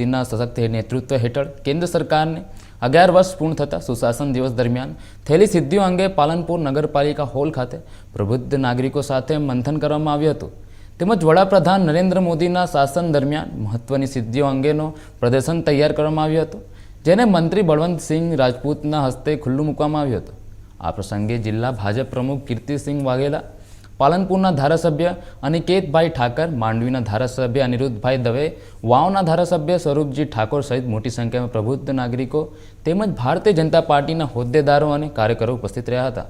મોદીના સશક્ત નેતૃત્વ હેઠળ કેન્દ્ર સરકારને 11 વર્ષ પૂર્ણ થતા સુશાસન દિવસ દરમિયાન થયેલી સિદ્ધિઓ અંગે પાલનપુર નગરપાલિકા હોલ ખાતે પ્રબુદ્ધ નાગરિકો સાથે મંથન કરવામાં આવ્યું હતું તેમજ વડાપ્રધાન નરેન્દ્ર મોદીના શાસન દરમિયાન મહત્વની સિદ્ધિઓ અંગેનો પ્રદર્શન તૈયાર કરવામાં આવ્યું હતું જેને મંત્રી બળવંતસિંહ રાજપૂતના હસ્તે ખુલ્લું મૂકવામાં આવ્યું હતું। આ પ્રસંગે જિલ્લા ભાજપ પ્રમુખ કીર્તિસિંહ વાઘેલા, પાલનપુરના ધારાસભ્ય અનિકેતભાઈ ઠાકર, માંડવીના ધારાસભ્ય અનિરુદ્ધભાઈ દવે, વાવના ધારાસભ્ય સ્વરૂપજી ઠાકોર સહિત મોટી સંખ્યામાં પ્રબુદ્ધ નાગરિકો તેમજ ભારતીય જનતા પાર્ટીના હોદ્દેદારો અને કાર્યકરો ઉપસ્થિત રહ્યા હતા।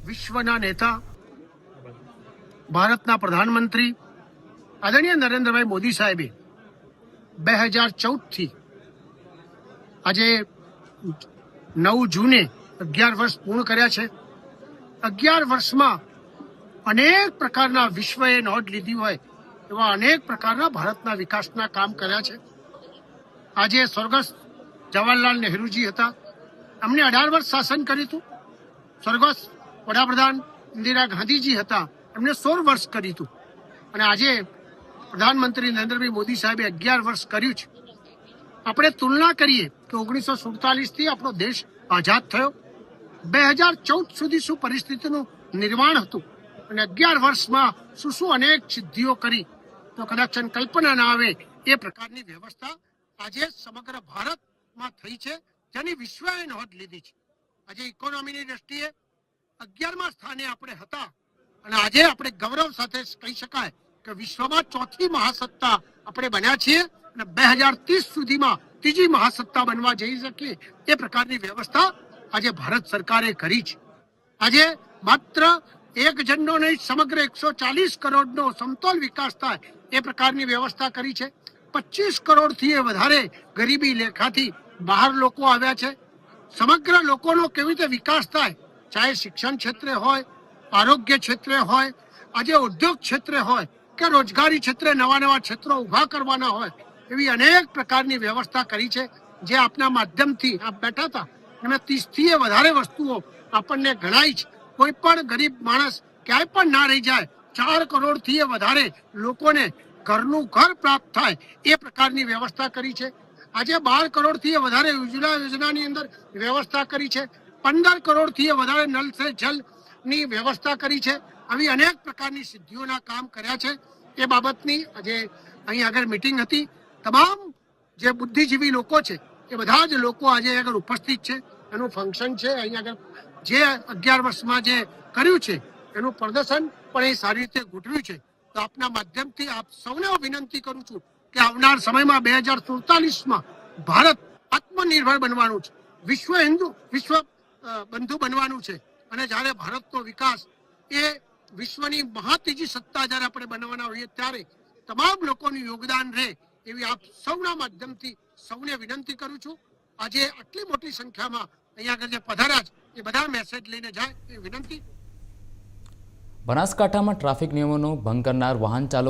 વિશ્વના નેતા ભારતના પ્રધાનમંત્રી આદરણીય નરેન્દ્રભાઈ મોદી સાહેબે 2014 થી આજે 9 જૂને 11 વર્ષ પૂર્ણ કર્યા છે। 11 વર્ષમાં અનેક પ્રકારના વિશ્વએ નોંધ લીધી હોય એવા અનેક પ્રકારના ભારતના વિકાસના કામ કર્યા છે। આજે સ્વર્ગસ્થ જવાહરલાલ નહેરુજી હતા, અમને 18 વર્ષ શાસન કર્યું હતું। સ્વર્ગસ્થ વડાપ્રધાન ઇન્દિરા ગાંધીજી હતા, એમને 16 વર્ષ કર્યું હતું અને આજે પ્રધાનમંત્રી નરેન્દ્રભાઈ મોદી સાહેબે 11 વર્ષ કર્યું છે। આપણે તુલના કરીએ કે 1947 થી આપણો દેશ આઝાદ થયો, 2014 સુધી શું પરિસ્થિતિનું નિર્માણ હતું અને 11 વર્ષમાં શું અનેક સિદ્ધિઓ કરી તો કદાચ કલ્પના ના આવે એ પ્રકારની વ્યવસ્થા આજે સમગ્ર ભારતમાં થઈ છે, જેની વિશ્વએ નોંધ લીધી છે। આજે ઇકોનોમીની દ્રષ્ટિએ 11મા સ્થાને આપણે હતા અને આજે આપણે ગૌરવ સાથે કહી શકાય કે વિશ્વમાં ચોથી મહાસત્તા આપણે બન્યા છીએ અને 2030 સુધીમાં ત્રીજી મહાસત્તા બનવા જઈ શકીએ એ પ્રકારની વ્યવસ્થા આજે ભારત સરકારે કરી છે। આજે માત્ર એક જણનો નહીં, સમગ્ર 140 કરોડનો સમતોલ વિકાસ થાય એ પ્રકારની વ્યવસ્થા કરી છે। 25 કરોડથી વધારે ગરીબી રેખાથી બહાર લોકો આવ્યા છે। સમગ્ર લોકોનો કેવી રીતે વિકાસ થાય, ચાહે શિક્ષણ ક્ષેત્રે હોય, આરોગ્ય ક્ષેત્રે હોય, આજે ઉદ્યોગ ક્ષેત્રે હોય કે રોજગારી ક્ષેત્રે નવા ક્ષેત્રો ઉભા કરવાના હોય, એવી અનેક પ્રકારની વ્યવસ્થા કરી છે। જે આપના માધ્યમથી આપ બેઠા હતા અને 30 થી વધારે વસ્તુઓ આપણને ગણાય છે। કોઈ પણ ગરીબ માણસ ક્યાંય પણ ના રહી જાય, 4 કરોડથી વધારે લોકોને ઘરનું ઘર પ્રાપ્ત થાય એ પ્રકારની વ્યવસ્થા કરી છે। આજે 12 કરોડથી વધારે ઉજ્જવલા યોજનાની અંદર વ્યવસ્થા કરી છે। 15 કરોડથી વધારે નલ સે જલની વ્યવસ્થા કરી છે। આવી અનેક પ્રકારની સિદ્ધિઓના કામ કર્યા છે। એ બાબતની આજે અહીં આગળ મીટિંગ હતી, તમામ જે બુદ્ધિજીવી લોકો છે એ બધા જ લોકો આજે આગળ ઉપસ્થિત છે। એનું ફંક્શન છે, અહીં આગળ જે 11 વર્ષમાં જે કર્યું છે એનું પ્રદર્શન પણ એ સારી રીતે ગોઠવ્યું છે। તો આપના માધ્યમથી આપ સૌને વિનંતી કરું છું કે આવનાર સમયમાં 2047માં ભારત આત્મનિર્ભર બનવાનું છે, વિશ્વ બંધુ બનવાનું છે અને જ્યારે ભારતનો વિકાસ એ વિશ્વની મહાતીજી સત્તા જ્યારે આપણે બનવાના હોઈએ ત્યારે તમામ લોકોનું યોગદાન રહે એવી આપ સૌના માધ્યમથી સૌને વિનંતી કરું છું। આજે આટલી મોટી સંખ્યામાં અહીંયા આગળ જે પધાર્યા છે એ બધા મેસેજ લઈને જાય એ વિનંતી। બનાસકાંઠામાં ટ્રાફિક નિયમોનો ભંગ કરનાર વાહન ચાલકો